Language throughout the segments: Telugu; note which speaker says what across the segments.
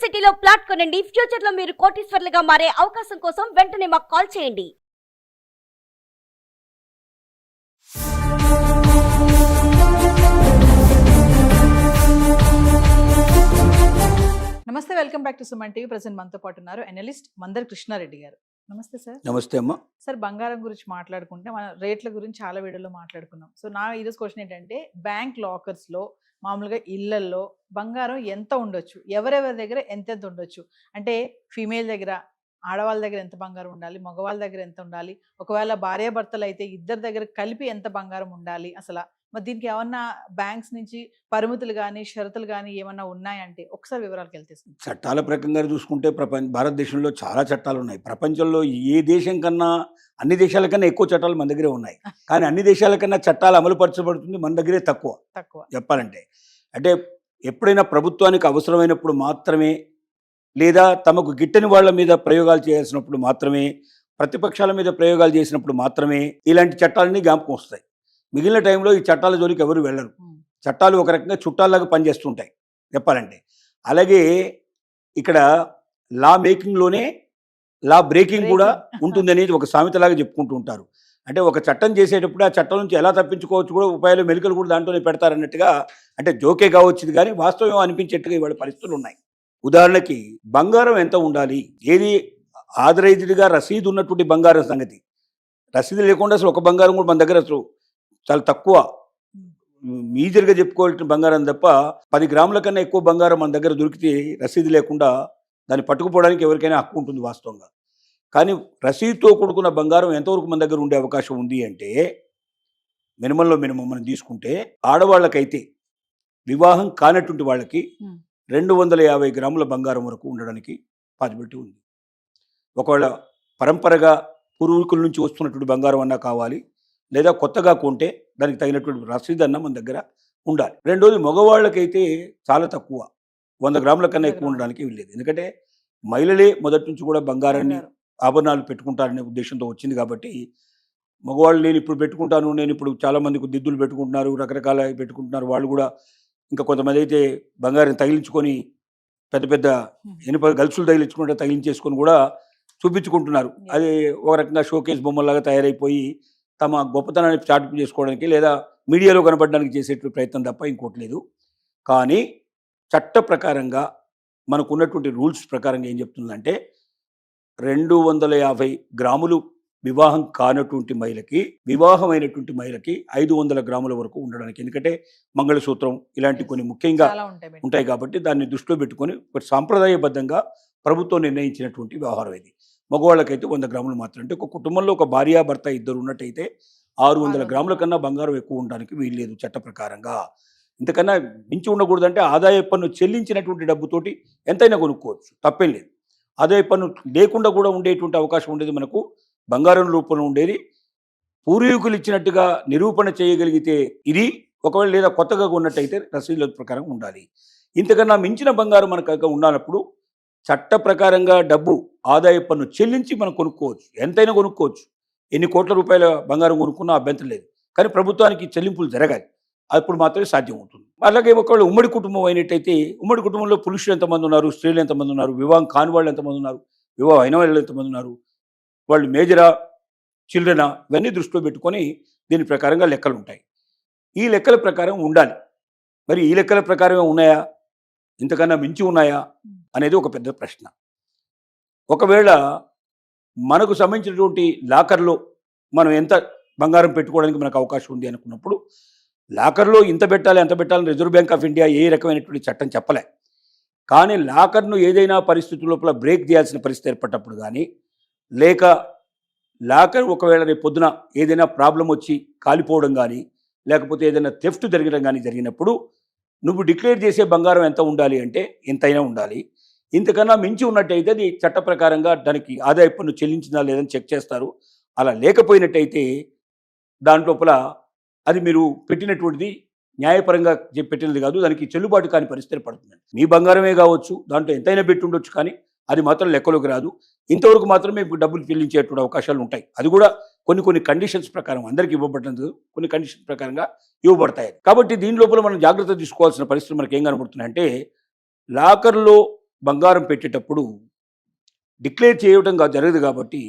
Speaker 1: సిటీలో ప్లాట్ కొనండి. ఫ్యూచర్ లో మీరు కోటీశ్వర్లుగా మారే అవకాశం కోసం వెంటనే మాకు కాల్ చేయండి.
Speaker 2: నమస్తే, welcome back to Suman TV. Present మనతో పాటు ఉన్నారు అనలిస్ట్ మందర్ కృష్ణారెడ్డి గారు. నమస్తే సార్.
Speaker 3: నమస్తే అమ్మా.
Speaker 2: సార్, బంగారం గురించి మాట్లాడుకుంటే మన రేట్ల గురించి చాలా వీడియోలో మాట్లాడుకున్నాం. సో నా ఈరోజు క్వశ్చన్ ఏంటంటే, బ్యాంక్ లాకర్స్లో మామూలుగా ఇళ్లల్లో బంగారం ఎంత ఉండొచ్చు, ఎవరెవరి దగ్గర ఎంతెంత ఉండొచ్చు? అంటే ఫీమేల్ దగ్గర, ఆడవాళ్ళ దగ్గర ఎంత బంగారం ఉండాలి, మగవాళ్ళ దగ్గర ఎంత ఉండాలి, ఒకవేళ భార్యాభర్తలు అయితే ఇద్దరి దగ్గర కలిపి ఎంత బంగారం ఉండాలి అసలు? మరి దీనికి ఏమన్నా బ్యాంక్స్ నుంచి పరిమితులు కానీ షరతులు కానీ ఏమన్నా ఉన్నాయంటే ఒకసారి వివరాలకు వెళ్తే.
Speaker 3: చట్టాల ప్రకారంగా చూసుకుంటే భారతదేశంలో చాలా చట్టాలు ఉన్నాయి. ప్రపంచంలో ఏ దేశం కన్నా, అన్ని దేశాల కన్నా ఎక్కువ చట్టాలు మన దగ్గరే ఉన్నాయి. కానీ అన్ని దేశాల కన్నా చట్టాలు అమలు పరచబడుతుంది మన దగ్గరే తక్కువ చెప్పాలంటే. అంటే ఎప్పుడైనా ప్రభుత్వానికి అవసరమైనప్పుడు మాత్రమే, లేదా తమకు గిట్టని వాళ్ళ మీద ప్రయోగాలు చేయాల్సినప్పుడు మాత్రమే, ప్రతిపక్షాల మీద ప్రయోగాలు చేసినప్పుడు మాత్రమే ఇలాంటి చట్టాలన్నీ జ్ఞాపకం వస్తాయి. మిగిలిన టైంలో ఈ చట్టాల జోలికి ఎవరు వెళ్ళరు. చట్టాలు ఒక రకంగా చుట్టాల్లాగా పనిచేస్తుంటాయి చెప్పాలంటే. అలాగే ఇక్కడ లా మేకింగ్లోనే లా బ్రేకింగ్ కూడా ఉంటుంది అనేది ఒక సామెతలాగా చెప్పుకుంటూ ఉంటారు. అంటే ఒక చట్టం చేసేటప్పుడు ఆ చట్టం నుంచి ఎలా తప్పించుకోవచ్చు కూడా ఉపాయాలు, మెలికలు కూడా దాంట్లోనే పెడతారన్నట్టుగా. అంటే జోకే కావచ్చుది కానీ వాస్తవం అనిపించేట్టుగా ఇవాళ పరిస్థితులు ఉన్నాయి. ఉదాహరణకి బంగారం ఎంత ఉండాలి, ఏది ఆథరైజ్డ్గా రసీదు ఉన్నటువంటి బంగారం సంగతి. రసీదు లేకుండా అసలు ఒక బంగారం కూడా మన దగ్గర అసలు చాలా తక్కువ, మీజర్గా చెప్పుకోవాల్సిన బంగారం తప్ప 10 గ్రాముల కన్నా ఎక్కువ బంగారం మన దగ్గర దొరికితే రసీదు లేకుండా దాన్ని పట్టుకుపోవడానికి ఎవరికైనా హక్కు ఉంటుంది వాస్తవంగా. కానీ రసీదుతో కూడుకున్న బంగారం ఎంతవరకు మన దగ్గర ఉండే అవకాశం ఉంది అంటే, మినిమంలో మినిమం మనం తీసుకుంటే ఆడవాళ్ళకైతే వివాహం కానటువంటి వాళ్ళకి 250 గ్రాముల బంగారం వరకు ఉండడానికి పాసిబిలిటీ ఉంది. ఒకవేళ పరంపరగా పూర్వీకుల నుంచి వస్తున్నటువంటి బంగారం అన్నా కావాలి, లేదా కొత్తగా కొంటే దానికి తగినటువంటి రసీదు అన్న మన దగ్గర ఉండాలి. రెండోది మగవాళ్ళకైతే చాలా తక్కువ, 100 గ్రాముల కన్నా ఎక్కువ ఉండడానికి వీల్లేదు. ఎందుకంటే మహిళలే మొదటి నుంచి కూడా బంగారాన్ని, ఆభరణాలు పెట్టుకుంటారనే ఉద్దేశంతో వచ్చింది కాబట్టి, మగవాళ్ళు నేను ఇప్పుడు పెట్టుకుంటాను, నేను ఇప్పుడు చాలామందికి దిద్దులు పెట్టుకుంటున్నారు, రకరకాల పెట్టుకుంటున్నారు. వాళ్ళు కూడా ఇంకా కొంతమంది అయితే బంగారం తగిలించుకొని పెద్ద పెద్ద ఇనుప గల్సులు తగిలించుకుంటే తగిలించేసుకొని కూడా చూపించుకుంటున్నారు. అది ఒక రకంగా షోకేస్ బొమ్మలాగా తయారైపోయి తమ గొప్పతనాన్ని చాటింపు చేసుకోవడానికి లేదా మీడియాలో కనబడడానికి చేసేటువంటి ప్రయత్నం తప్ప ఇంకోటి లేదు. కానీ చట్ట ప్రకారంగా మనకు ఉన్నటువంటి రూల్స్ ప్రకారంగా ఏం చెప్తుందంటే, 250 గ్రాములు వివాహం కానటువంటి మహిళకి, వివాహమైనటువంటి మహిళకి 500 గ్రాముల వరకు ఉండడానికి. ఎందుకంటే మంగళసూత్రం ఇలాంటి కొన్ని ముఖ్యంగా ఉంటాయి కాబట్టి దాన్ని దృష్టిలో పెట్టుకొని ఒక సాంప్రదాయబద్ధంగా ప్రభుత్వం నిర్ణయించినటువంటి వ్యవహారం ఇది. మగవాళ్ళకైతే 100 గ్రాములు మాత్రం. అంటే ఒక కుటుంబంలో ఒక భార్యాభర్త ఇద్దరు ఉన్నట్టయితే 600 గ్రాముల కన్నా బంగారం ఎక్కువ ఉండడానికి వీల్లేదు చట్ట ప్రకారంగా. ఇంతకన్నా మించి ఉండకూడదంటే ఆదాయ పన్ను చెల్లించినటువంటి డబ్బుతోటి ఎంతైనా కొనుక్కోవచ్చు, తప్పేం లేదు. ఆదాయ పన్ను లేకుండా కూడా ఉండేటువంటి అవకాశం ఉండేది మనకు బంగారం రూపంలో ఉండేది. పూర్వీకులు ఇచ్చినట్టుగా నిరూపణ చేయగలిగితే ఇది, ఒకవేళ లేదా కొత్తగా ఉన్నట్టయితే రసీదుల ప్రకారం ఉండాలి. ఇంతకన్నా మించిన బంగారం మనకు ఉన్నప్పుడు చట్ట ప్రకారంగా డబ్బు ఆదాయ పన్ను చెల్లించి మనం కొనుక్కోవచ్చు, ఎంతైనా కొనుక్కోవచ్చు. ఎన్ని కోట్ల రూపాయల బంగారం కొనుక్కున్నా అభ్యంతరం లేదు. కానీ ప్రభుత్వానికి చెల్లింపులు జరగాలి, అప్పుడు మాత్రమే సాధ్యం అవుతుంది. అలాగే ఒకవేళ ఉమ్మడి కుటుంబం అయినట్టయితే, ఉమ్మడి కుటుంబంలో పురుషులు ఎంతమంది ఉన్నారు, స్త్రీలు ఎంతమంది ఉన్నారు, వివాహం కాని వాళ్ళు ఎంతమంది ఉన్నారు, వివాహం అయిన వాళ్ళు ఎంతమంది ఉన్నారు, వాళ్ళు మేజరా చిల్డ్రనా, ఇవన్నీ దృష్టిలో పెట్టుకొని దీని ప్రకారంగా లెక్కలు ఉంటాయి. ఈ లెక్కల ప్రకారం ఉండాలి. మరి ఈ లెక్కల ప్రకారమే ఉన్నాయా, ఇంతకన్నా మించి ఉన్నాయా అనేది ఒక పెద్ద ప్రశ్న. ఒకవేళ మనకు సంబంధించినటువంటి లాకర్లో మనం ఎంత బంగారం పెట్టుకోవడానికి మనకు అవకాశం ఉంది అనుకున్నప్పుడు, లాకర్లో ఇంత పెట్టాలి అంత పెట్టాలని రిజర్వ్ బ్యాంక్ ఆఫ్ ఇండియా ఏ రకమైనటువంటి చట్టం చెప్పలే. కానీ లాకర్ను ఏదైనా పరిస్థితుల లోపల బ్రేక్ చేయాల్సిన పరిస్థితి ఏర్పడినప్పుడు కానీ, లేక లాకర్ ఒకవేళ రేపు పొద్దున ఏదైనా ప్రాబ్లం వచ్చి కాలిపోవడం కానీ, లేకపోతే ఏదైనా థెఫ్ట్ జరగడం కానీ జరిగినప్పుడు, నువ్వు డిక్లేర్ చేసే బంగారం ఎంత ఉండాలి అంటే ఎంతైనా ఉండాలి. ఇంతకన్నా మించి ఉన్నట్టయితే అది చట్ట ప్రకారంగా దానికి ఆదాయ పన్ను చెల్లించిందా లేదని చెక్ చేస్తారు. అలా లేకపోయినట్టయితే దాంట్లోపల అది మీరు పెట్టినటువంటిది న్యాయపరంగా పెట్టినది కాదు, దానికి చెల్లుబాటు కాని పరిస్థితి పడుతుంది. మీ బంగారమే కావచ్చు, దాంట్లో ఎంతైనా పెట్టి ఉండొచ్చు, కానీ అది మాత్రం లెక్కలోకి రాదు. ఇంతవరకు మాత్రమే డబ్బులు చెల్లించేటువంటి అవకాశాలు ఉంటాయి. అది కూడా కొన్ని కండిషన్స్ ప్రకారం, అందరికీ ఇవ్వబడినందుకు కొన్ని కండిషన్స్ ప్రకారంగా ఇవ్వబడతాయి. కాబట్టి దీని లోపల మనం జాగ్రత్త తీసుకోవాల్సిన పరిస్థితులు మనకి ఏం కనబడుతున్నాయంటే, లాకర్లో బంగారం పెట్టేటప్పుడు డిక్లేర్ చేయడం జరగదు కాబట్టి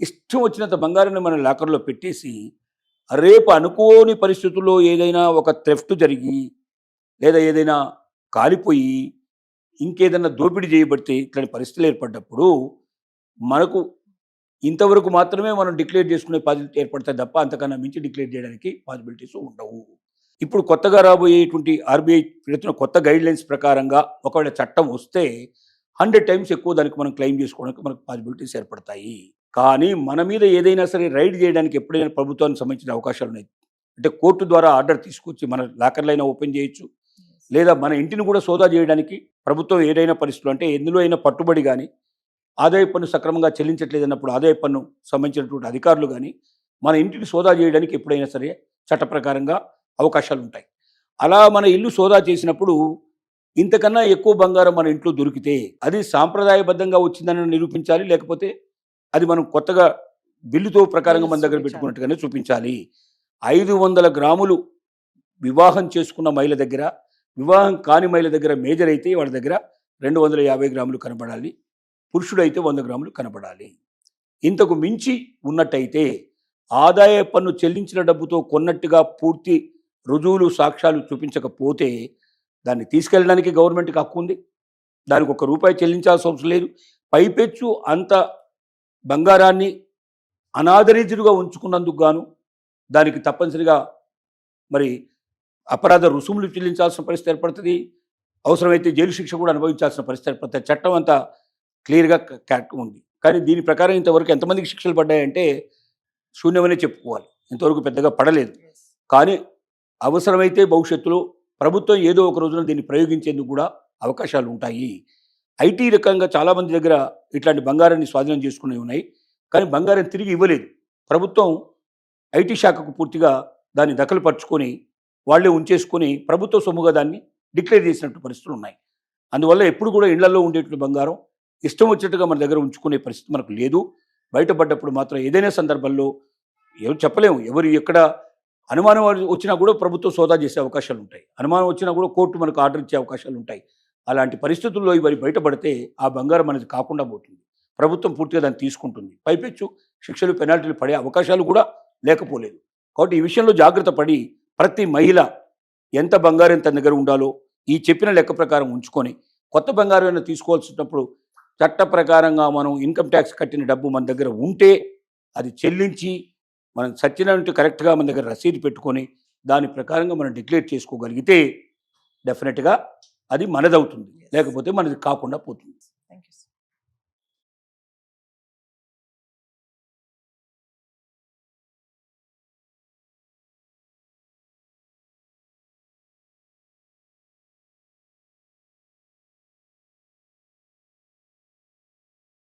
Speaker 3: ఇష్టం వచ్చినంత బంగారాన్ని మన లాకర్లో పెట్టేసి రేపు అనుకోని పరిస్థితుల్లో ఏదైనా ఒక థెఫ్ట్ జరిగి లేదా ఏదైనా కాలిపోయి ఇంకేదైనా దోపిడీ చేయబడితే ఇట్లాంటి పరిస్థితులు ఏర్పడ్డప్పుడు మనకు ఇంతవరకు మాత్రమే మనం డిక్లేర్ చేసుకునే పాసిబిలిటీ ఏర్పడతాయి తప్ప అంతకన్నా మించి డిక్లేర్ చేయడానికి పాసిబిలిటీస్ ఉండవు. ఇప్పుడు కొత్తగా రాబోయేటువంటి ఆర్బీఐ పెడుతున్న కొత్త గైడ్ లైన్స్ ప్రకారంగా ఒకవేళ చట్టం వస్తే 100 టైమ్స్ ఎక్కువ దానికి మనం క్లెయిమ్ చేసుకోవడానికి మనకు పాసిబిలిటీస్ ఏర్పడతాయి. కానీ మన మీద ఏదైనా సరే రైడ్ చేయడానికి ఎప్పుడైనా ప్రభుత్వానికి సంబంధించిన అవకాశాలు ఉన్నాయి. అంటే కోర్టు ద్వారా ఆర్డర్ తీసుకొచ్చి మన లాకర్లైనా ఓపెన్ చేయొచ్చు, లేదా మన ఇంటిని కూడా సోదా చేయడానికి ప్రభుత్వం ఏదైనా పరిస్థితులు అంటే ఎందులో అయినా పట్టుబడి కానీ ఆదాయ పన్ను సక్రమంగా చెల్లించట్లేదన్నప్పుడు ఆదాయ పన్ను సంబంధించినటువంటి అధికారులు కానీ మన ఇంటిని సోదా చేయడానికి ఎప్పుడైనా సరే చట్ట ప్రకారంగా అవకాశాలు ఉంటాయి. అలా మన ఇల్లు సోదా చేసినప్పుడు ఇంతకన్నా ఎక్కువ బంగారం మన ఇంట్లో దొరికితే అది సాంప్రదాయబద్ధంగా వచ్చిందని నిరూపించాలి, లేకపోతే అది మనం కొత్తగా బిల్లుతో ప్రకారంగా మన దగ్గర పెట్టుకున్నట్టుగానే చూపించాలి. 500 గ్రాములు వివాహం చేసుకున్న మహిళ దగ్గర, వివాహం కాని మహిళ దగ్గర మేజర్ అయితే వాళ్ళ దగ్గర 250 గ్రాములు కనబడాలి, పురుషుడైతే 100 గ్రాములు కనబడాలి. ఇంతకు మించి ఉన్నట్టయితే ఆదాయ పన్ను చెల్లించిన డబ్బుతో కొన్నట్టుగా పూర్తి రుజువులు సాక్ష్యాలు చూపించకపోతే దాన్ని తీసుకెళ్ళడానికి గవర్నమెంట్కి హక్కు ఉంది. దానికి ₹1 చెల్లించాల్సిన అవసరం లేదు. పైపెచ్చు అంత బంగారాన్ని అనాథరైజ్డ్గా ఉంచుకున్నందుకు గాను దానికి తప్పనిసరిగా మరి అపరాధ రుసుములు చెల్లించాల్సిన పరిస్థితి ఏర్పడుతుంది. అవసరమైతే జైలు శిక్ష కూడా అనుభవించాల్సిన పరిస్థితి ఏర్పడుతుంది. చట్టం అంతా క్లియర్గా ఉంది. కానీ దీని ప్రకారం ఇంతవరకు ఎంతమందికి శిక్షలు పడ్డాయంటే శూన్యమనే చెప్పుకోవాలి. ఇంతవరకు పెద్దగా పడలేదు. కానీ అవసరమైతే భవిష్యత్తులో ప్రభుత్వం ఏదో ఒక రోజున దీన్ని ప్రయోగించేందుకు కూడా అవకాశాలు ఉంటాయి. ఐటీ రకంగా చాలామంది దగ్గర ఇట్లాంటి బంగారాన్ని స్వాధీనం చేసుకునే ఉన్నాయి, కానీ బంగారం తిరిగి ఇవ్వలేదు. ప్రభుత్వం ఐటీ శాఖకు పూర్తిగా దాన్ని దఖలు పరుచుకొని వాళ్ళే ఉంచేసుకొని ప్రభుత్వ సొమ్ముగా దాన్ని డిక్లేర్ చేసినట్టు పరిస్థితులు ఉన్నాయి. అందువల్ల ఎప్పుడు కూడా ఇళ్లలో ఉండేటువంటి బంగారం ఇష్టం వచ్చేట్టుగా మన దగ్గర ఉంచుకునే పరిస్థితి మనకు లేదు. బయటపడ్డప్పుడు మాత్రం ఏదైనా సందర్భంలో ఎవరు చెప్పలేము, ఎవరు ఎక్కడ అనుమానం వచ్చినా కూడా ప్రభుత్వం సోదా చేసే అవకాశాలు ఉంటాయి. అనుమానం వచ్చినా కూడా కోర్టు మనకు ఆర్డర్ ఇచ్చే అవకాశాలు ఉంటాయి. అలాంటి పరిస్థితుల్లో ఇవన్నీ బయటపడితే ఆ బంగారం అనేది కాకుండా పోతుంది. ప్రభుత్వం పూర్తిగా దాన్ని తీసుకుంటుంది. పైపెచ్చు శిక్షలు పెనాల్టీలు పడే అవకాశాలు కూడా లేకపోలేదు. కాబట్టి ఈ విషయంలో జాగ్రత్త పడి ప్రతి మహిళ ఎంత బంగారం తన దగ్గర ఉండాలో ఈ చెప్పిన లెక్క ప్రకారం ఉంచుకొని కొత్త బంగారం అయినా తీసుకోవాల్సినప్పుడు చట్ట ప్రకారంగా మనం ఇన్కమ్ ట్యాక్స్ కట్టిన డబ్బు మన దగ్గర ఉంటే అది చెల్లించి మనం సత్యనంటే కరెక్ట్గా మన దగ్గర రసీదు పెట్టుకొని దాని ప్రకారంగా మనం డిక్లేర్ చేసుకోగలిగితే డెఫినెట్గా అది మనదవుతుంది, లేకపోతే మనది కాకుండా పోతుంది.